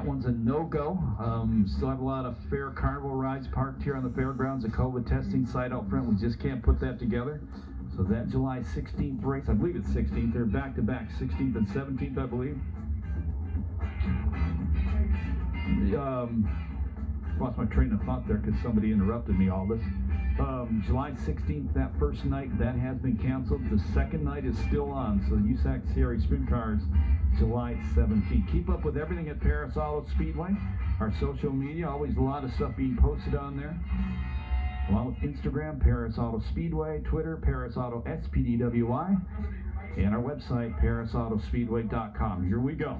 That one's a no-go. Still have a lot of fair carnival rides parked here on the fairgrounds. A COVID testing site out front. We just can't put that together. So that July 16th race, I believe it's 16th. They're back-to-back, 16th and 17th, I believe. Lost my train of thought there because somebody interrupted me all this. July 16th, that first night, that has been canceled. The second night is still on. So USAC Sierra Sprint Cars, July 17th. Keep up with everything at Paris Auto Speedway. Our social media, always a lot of stuff being posted on there. Along with Instagram, Paris Auto Speedway, Twitter, Paris Auto SPDWI, and our website, parisautospeedway.com. Here we go.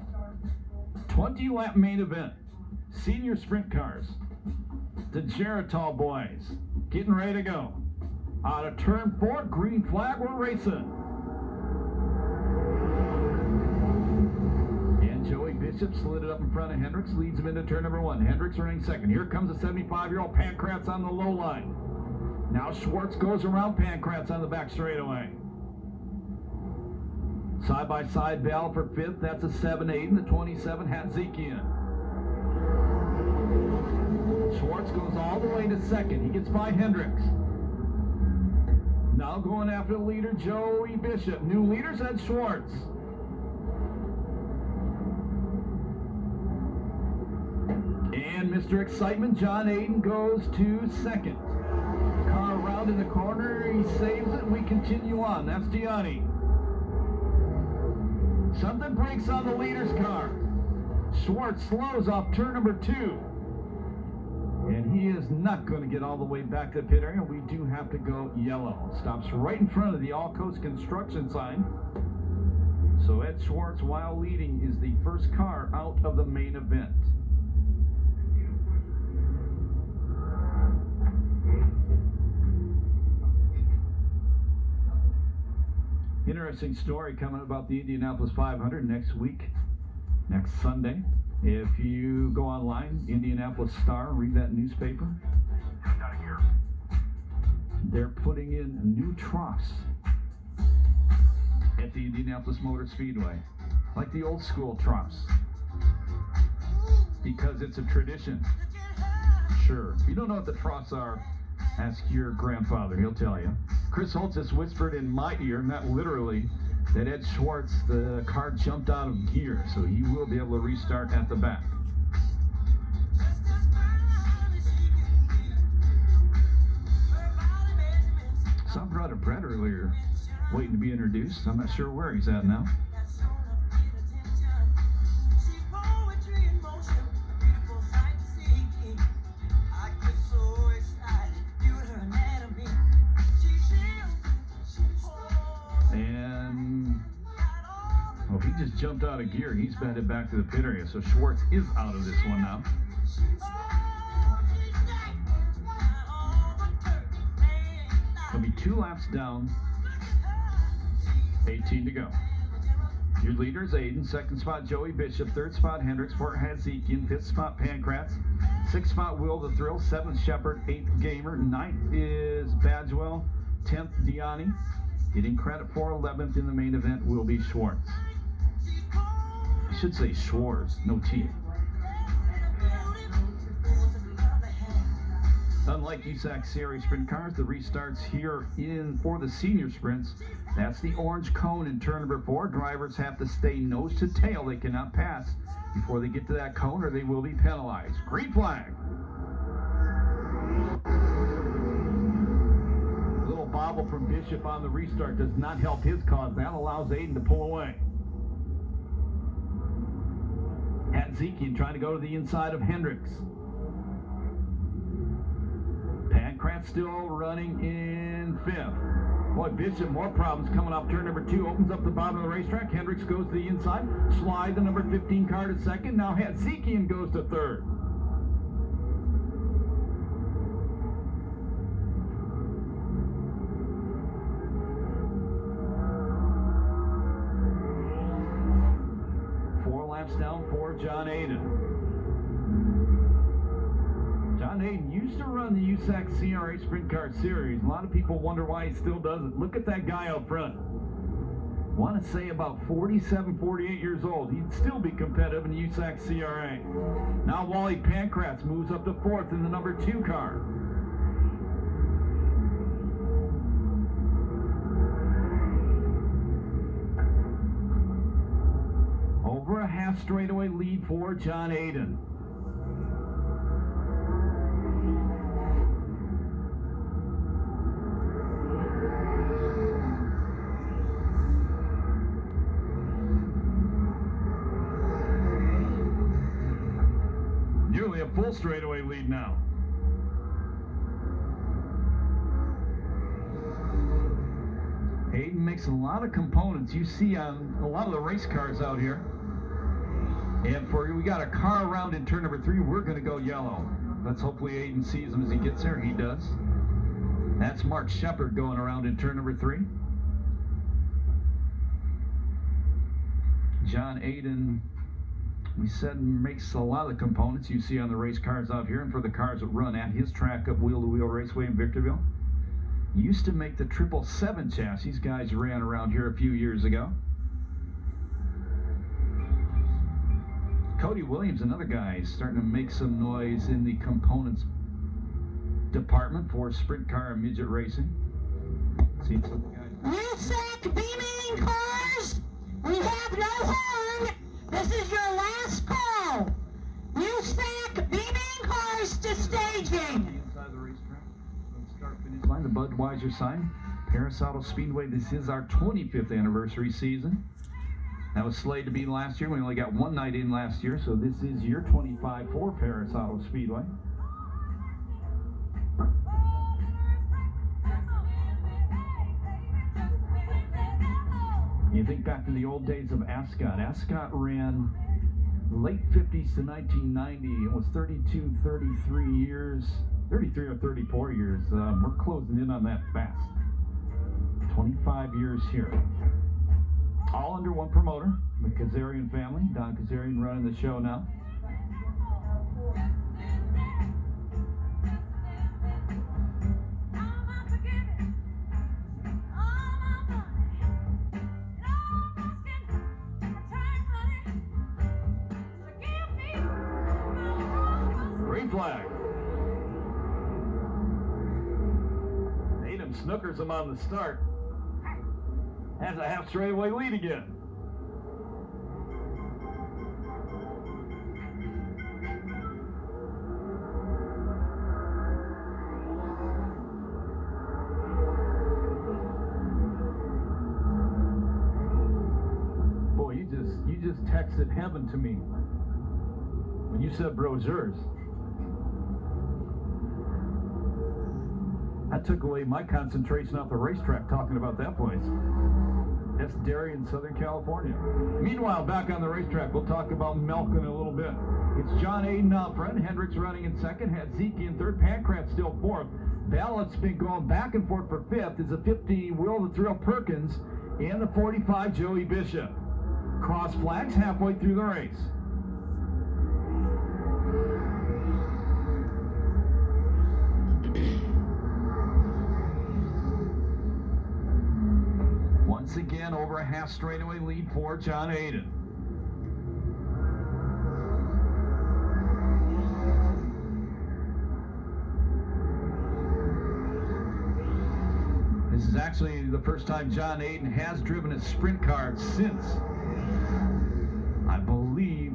20-lap main event. Senior Sprint Cars. The Geritol boys getting ready to go. Out of turn 4, green flag, we're racing. And Joey Bishop slid it up in front of Hendricks, leads him into turn number 1. Hendricks running second. Here comes the 75-year-old Pancratz on the low line. Now Schwartz goes around Pancratz on the back straightaway. Side-by-side battle for 5th. That's a 7-8 and the 27 Hatzikian. Schwartz goes all the way to second. He gets by Hendricks. Now going after the leader, Joey Bishop. New leaders at Schwartz. And Mr. Excitement, John Aiden, goes to second. Car around in the corner. He saves it, and we continue on. That's Gianni. Something breaks on the leader's car. Schwartz slows off turn number 2. And he is not going to get all the way back to the pit area. We do have to go yellow. Stops right in front of the All Coast Construction sign. So Ed Schwartz, while leading, is the first car out of the main event. Interesting story coming about the Indianapolis 500 next week, next Sunday. If you go online, Indianapolis Star, read that newspaper. They're putting in new troughs at the Indianapolis Motor Speedway, like the old school troughs, because it's a tradition. Sure. If you don't know what the troughs are, ask your grandfather, he'll tell you. Chris Holtz just whispered in my ear, not literally, that Ed Schwartz, the car jumped out of gear, so he will be able to restart at the back. Saw brother Brett earlier waiting to be introduced. I'm not sure where he's at now. He just jumped out of gear. He's headed back to the pit area. So Schwartz is out of this one now. He'll be 2 laps down. 18 to go. Your leader is Aiden. Second spot, Joey Bishop. Third spot, Hendricks. Fourth, Hatzikian. Fifth spot, Pancratz. Sixth spot, Will the Thrill. Seventh, Shepard. Eighth, Gamer. Ninth is Badgewell. 10th, Diani. Getting credit for 11th in the main event will be Schwartz. I should say Schwartz, no T. Unlike USAC Sierra Sprint Cars, the restarts here for the senior sprints. That's the orange cone in turn number 4. Drivers have to stay nose to tail. They cannot pass before they get to that cone or they will be penalized. Green flag. Little bobble from Bishop on the restart does not help his cause. That allows Aiden to pull away. Hatzikian trying to go to the inside of Hendricks. Pancratz still running in 5th. Boy, Bishop, more problems coming off turn number 2. Opens up the bottom of the racetrack. Hendricks goes to the inside. Slide the number 15 car to second. Now Hatzikian goes to 3rd. Down for John Aiden. John Aiden used to run the USAC CRA Sprint Car Series. A lot of people wonder why he still does it. Look at that guy out front. Want to say about 47, 48 years old. He'd still be competitive in USAC CRA. Now Wally Pankratz moves up to 4th in the number 2 car. Over a half straightaway lead for John Aiden. Nearly a full straightaway lead now. Aiden makes a lot of components you see on a lot of the race cars out here. And we got a car around in turn number 3. We're going to go yellow. Let's hopefully Aiden sees him as he gets there. He does. That's Mark Shepard going around in turn number 3. John Aiden, we said, makes a lot of the components you see on the race cars out here and for the cars that run at his track up Wheel to Wheel Raceway in Victorville. Used to make the 777 chassis. These guys ran around here a few years ago. Cody Williams, another guy, starting to make some noise in the components department for sprint car and midget racing. See some guys. USAC B-Main cars, we have no horn. This is your last call. USAC B-Main cars to staging. Inside the racetrack. Start finish line, the Budweiser sign. Paris Auto Speedway, this is our 25th anniversary season. That was slated to be last year. We only got one night in last year, so this is year 25 for Paris Auto Speedway. You think back to the old days of Ascot. Ascot ran late 50s to 1990. It was 32, 33 years, 33 or 34 years. We're closing in on that fast. 25 years here. All under one promoter, the Kazarian family. Don Kazarian running the show now. Green flag. Tatum snookers him on the start. Has a half straightaway lead again. Boy, you just texted heaven to me when you said Brosers. That took away my concentration off the racetrack talking about that place. That's Darien, Southern California. Meanwhile, back on the racetrack, we'll talk about Melkin in a little bit. It's John Aiden out front. Hendricks running in second. Hatziki in third. Pankratz still fourth. Ballott's been going back and forth for fifth. Is a 50 Will the Thrill Perkins and the 45 Joey Bishop. Cross flags halfway through the race. Once again, over a half straightaway lead for John Aiden. This is actually the first time John Aiden has driven a sprint car since, I believe,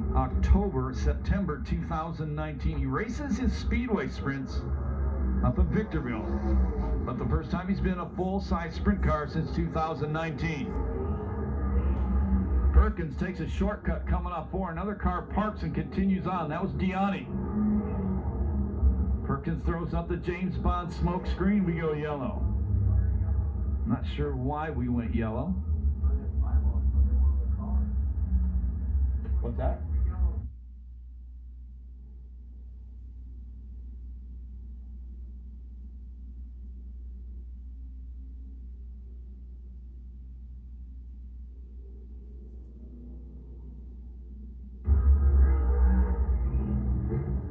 September 2019. He races his speedway sprints up in Victorville. But the first time he's been a full-size sprint car since 2019. Perkins takes a shortcut coming up for another car, parks and continues on. That was Diani. Perkins throws up the James Bond smoke screen. We go yellow. Not sure why we went yellow. What's that?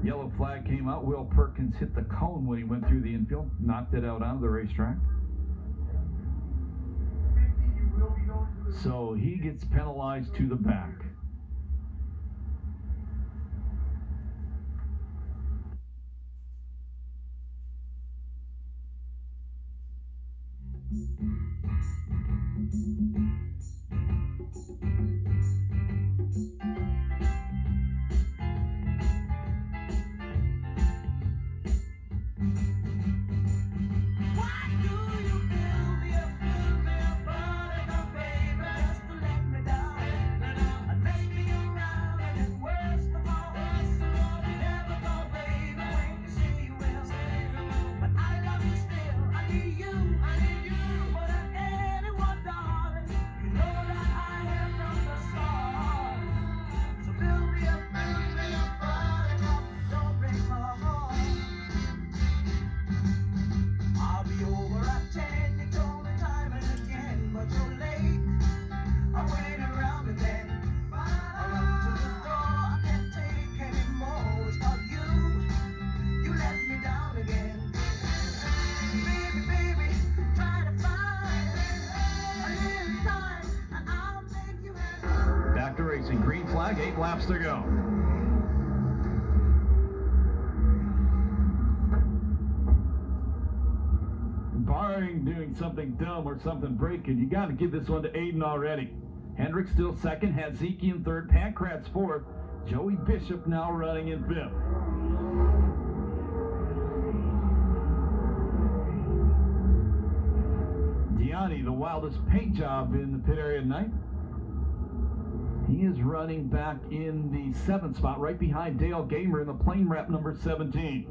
Yellow flag came out. Will Perkins hit the cone when he went through the infield, knocked it out onto the racetrack. You will be going to So he gets penalized to the back. Back to racing. Green flag, 8 laps to go. Barring doing something dumb or something breaking, you got to give this one to Aiden already. Hendrick still second, Hatziki in third, Pankratz fourth, Joey Bishop now running in fifth. Gianni, the wildest paint job in the pit area tonight. He is running back in the 7th spot, right behind Dale Gamer in the plane wrap number 17.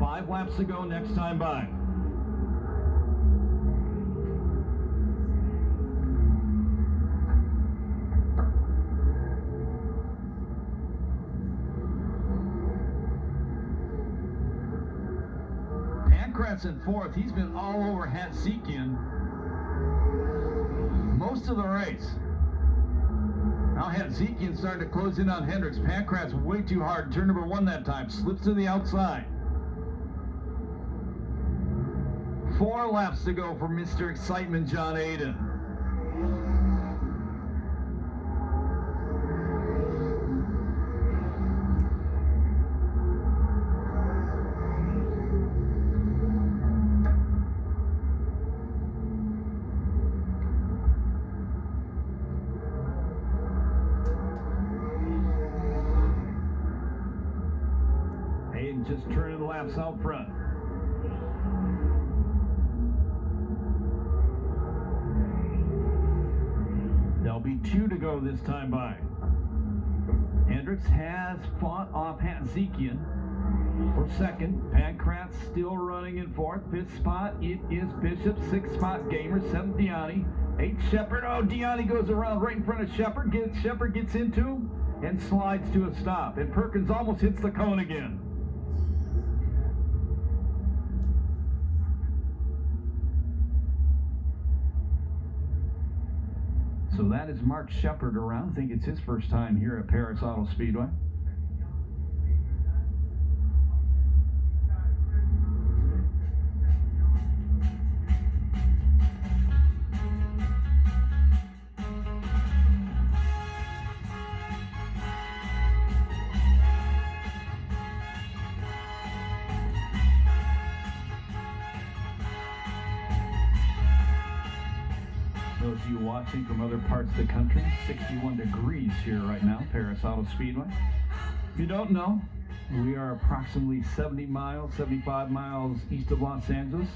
5 laps to go next time by. Pankratz in 4th. He's been all over Hatzikian most of the race. Now Hatzikian starting to close in on Hendricks. Pankratz way too hard. Turn number 1 that time. Slips to the outside. 4 laps to go for Mr. Excitement, John Aiden. Aiden just turning the laps out front. There'll be 2 to go this time by. Hendricks has fought off Hatzikian for second. Pankratz still running in 4th. 5th spot, it is Bishop. 6th spot, Gamer. 7th, Diani. 8th, Shepard. Oh, Diani goes around right in front of Shepard. Shepard gets into him and slides to a stop. And Perkins almost hits the cone again. So that is Mark Shepard around. I think it's his first time here at Paris Auto Speedway. Those of you watching from other parts of the country, 61 degrees here right now, Paris Auto Speedway. If you don't know, we are approximately 70 miles, 75 miles east of Los Angeles,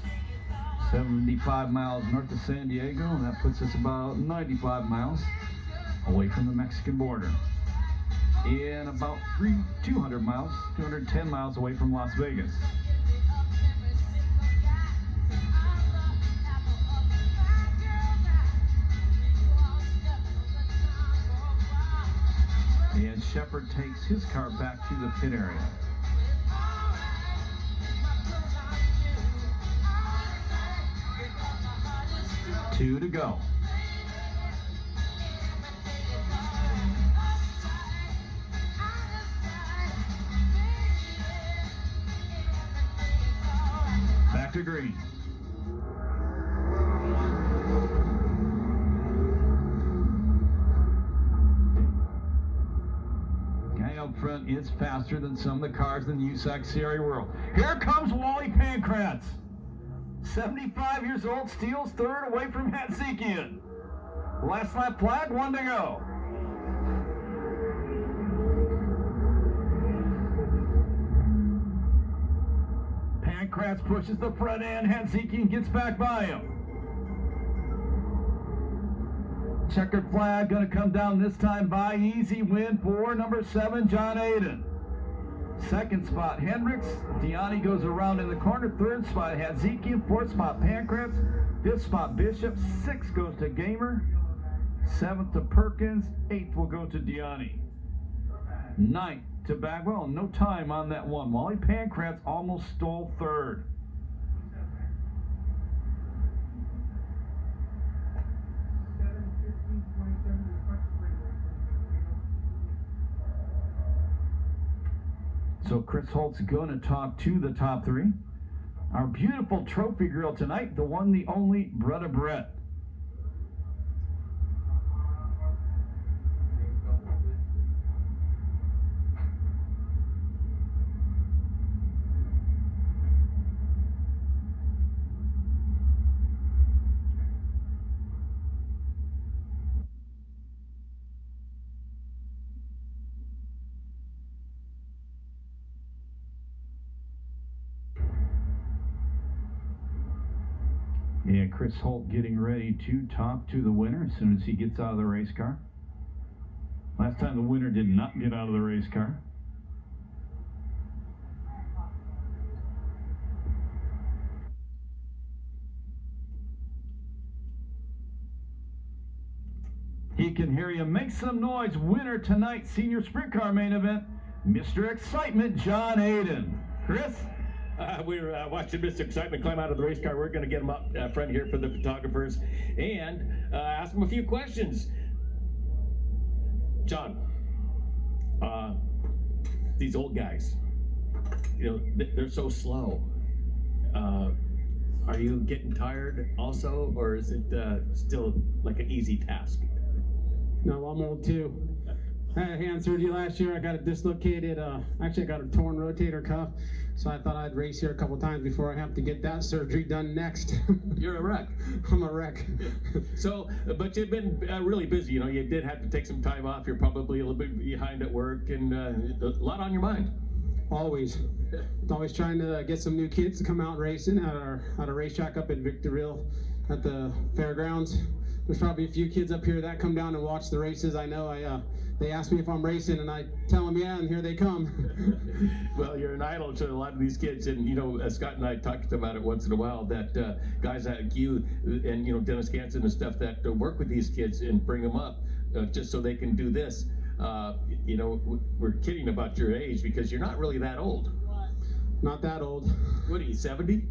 75 miles north of San Diego, and that puts us about 95 miles away from the Mexican border. And about 210 miles away from Las Vegas. And Shepard takes his car back to the pit area. Two to go. Back to green. up front is faster than some of the cars in the USAC Series world. Here comes Wally Pankratz. 75 years old, steals third away from Hatzikian. Last lap flag, 1 to go. Pankratz pushes the front end. Hatzikian gets back by him. Checkered flag going to come down this time by easy win for number 7, John Aiden. Second spot, Hendricks. Diani goes around in the corner. Third spot, Hatzikian. Fourth spot, Pankratz. Fifth spot, Bishop. Sixth goes to Gamer. Seventh to Perkins. Eighth will go to Diani. Ninth to Bagwell. No time on that one. Wally Pankratz almost stole third. So Chris Holt's going to talk to the top three. Our beautiful trophy girl tonight, the one, the only, Bretta Brett. And Chris Holt getting ready to talk to the winner as soon as he gets out of the race car. Last time the winner did not get out of the race car. He can hear you. Make some noise. Winner tonight, senior sprint car main event, Mr. Excitement, John Aiden. Chris? We're watching Mr. Excitement climb out of the race car. We're going to get him up front here for the photographers and ask him a few questions. John, these old guys, you know, they're so slow. Are you getting tired also, or is it still like an easy task? No, I'm old too. I had hand surgery last year. I got a dislocated, actually I got a torn rotator cuff. So I thought I'd race here a couple times before I have to get that surgery done next. You're a wreck. I'm a wreck. So, but you've been really busy. You know, you did have to take some time off. You're probably a little bit behind at work and a lot on your mind. Always. Always trying to get some new kids to come out racing at our racetrack up in Victorville at the fairgrounds. There's probably a few kids up here that come down and watch the races. I know they ask me if I'm racing, and I tell them, yeah, and here they come. Well, you're an idol to a lot of these kids, and you know, Scott and I talked about it once in a while, that guys like you and, you know, Dennis Ganson and stuff that work with these kids and bring them up just so they can do this. You know, we're kidding about your age because you're not really that old. Not that old. What are you, 70?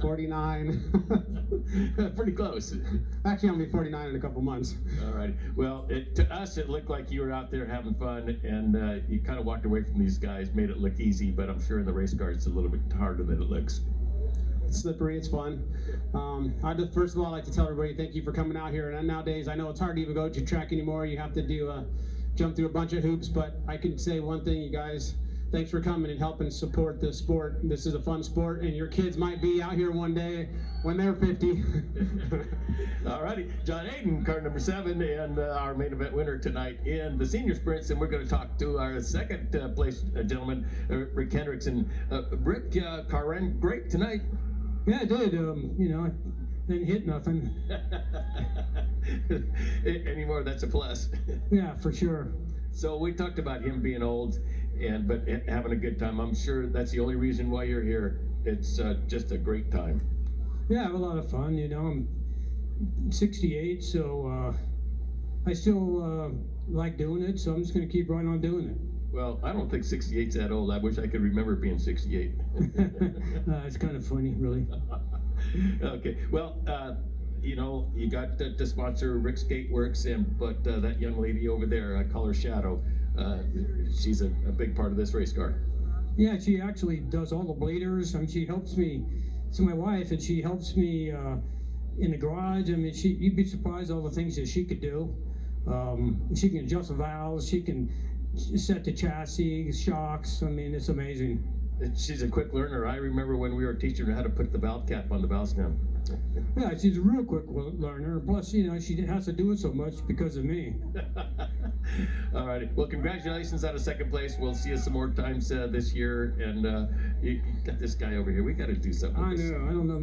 49. Pretty close. Actually, I'll be 49 in a couple months. All right. Well, to us, it looked like you were out there having fun, and you kind of walked away from these guys, made it look easy, but I'm sure in the race car it's a little bit harder than it looks. It's slippery, it's fun. I'd just, first of all, like to tell everybody thank you for coming out here. And nowadays, I know it's hard to even go to track anymore. You have to do jump through a bunch of hoops, but I can say one thing, you guys. Thanks for coming and helping support the sport. This is a fun sport, and your kids might be out here one day when they're 50. All righty. John Aiden, car number 7, and our main event winner tonight in the senior sprints. And we're going to talk to our second place gentleman, Rick Hendricks. And Rick, car ran great tonight. Yeah, it did. You know, didn't hit nothing. Anymore, that's a plus. Yeah, for sure. So we talked about him being old, but having a good time. I'm sure that's the only reason why you're here. It's just a great time. Yeah, I have a lot of fun. You know, I'm 68, so I still like doing it. So I'm just going to keep right on doing it. Well, I don't think 68's that old. I wish I could remember being 68. It's kind of funny, really. Okay. Well, you know, you got to sponsor Rick's Gateworks, but that young lady over there, I call her Shadow. She's a big part of this race car. Yeah, she actually does all the bladers. I mean, she helps me. It's my wife, and she helps me in the garage. I mean, you'd be surprised all the things that she could do. She can adjust the valves. She can set the chassis, shocks. I mean, it's amazing. She's a quick learner. I remember when we were teaching her how to put the valve cap on the valve stem. Yeah, she's a real quick learner. Plus, you know, she has to do it so much because of me. All righty. Well, congratulations on a second place. We'll see you some more times this year. And you got this guy over here. We got to do something. I with this. know. I don't know.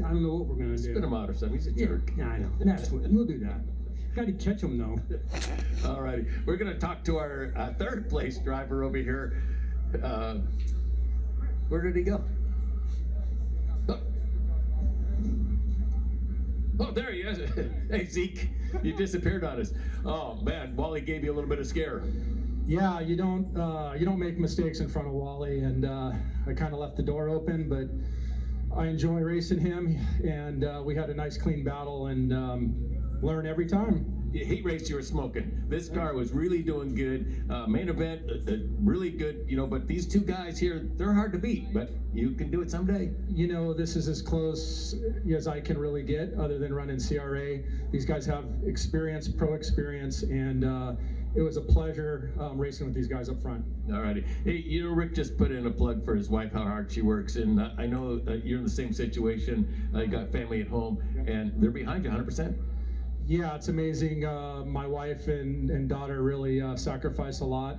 I don't know what we're gonna do. Spit him out or something. He's a jerk. Yeah, I know. That's what we'll do that. Got to catch him though. All righty. We're going to talk to our third place driver over here. Where did he go? Oh, there he is. Hey, Zeke, you disappeared on us. Oh, man, Wally gave you a little bit of scare. Yeah, you don't make mistakes in front of Wally, and I kind of left the door open, but I enjoy racing him, and we had a nice clean battle, and learn every time. Heat race, you were smoking. This car was really doing good. Main event, really good, you know, but these two guys here, they're hard to beat, but you can do it someday. You know, this is as close as I can really get, other than running CRA. These guys have experience, pro experience, and it was a pleasure racing with these guys up front. All righty. Hey, you know, Rick just put in a plug for his wife, how hard she works, and I know you're in the same situation. You got family at home, and they're behind you 100%. Yeah, it's amazing. My wife and daughter really sacrifice a lot.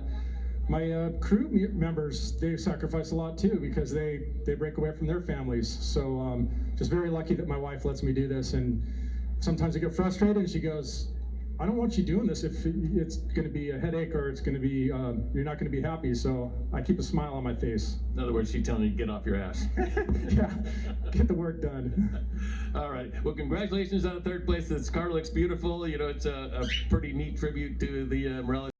My crew members, they sacrifice a lot too, because they break away from their families. So just very lucky that my wife lets me do this. And sometimes I get frustrated and she goes, I don't want you doing this if it's going to be a headache or it's going to be, you're not going to be happy. So I keep a smile on my face. In other words, she's telling you to get off your ass. Yeah, get the work done. All right. Well, congratulations on the third place. This car looks beautiful. You know, it's a pretty neat tribute to the Morales